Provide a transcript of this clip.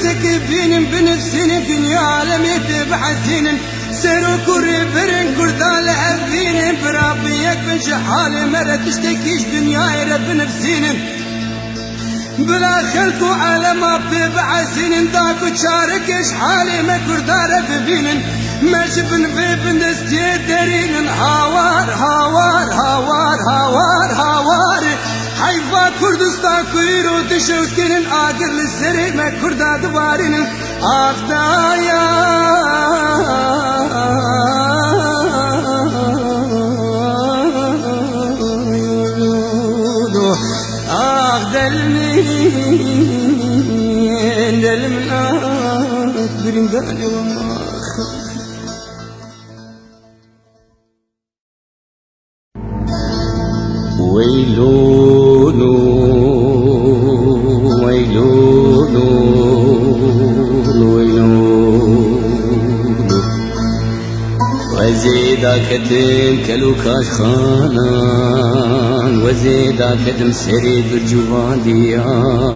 نفسك بين بنفسين دنيا عالمي تبحثين سيرو كوري برن كردال أبين برابيك بنشحال مرة تشتكيش دنيا رب نفسين بلا خلق وعالم ببعسين داكو تشاركش حالي ما كردار ببين ما جبن في بندستي دارين هاوار هاوار هاوار هاوار هاوار حيفا كردستان كويرو تشوكين آقر للسري ما كردا دوارين آخدايا دلمنا برنداني وما ويلونو ويلونو ويلونو وزيدا كتم كلوكاش خانان وزيدا كتم سري برجوان ديان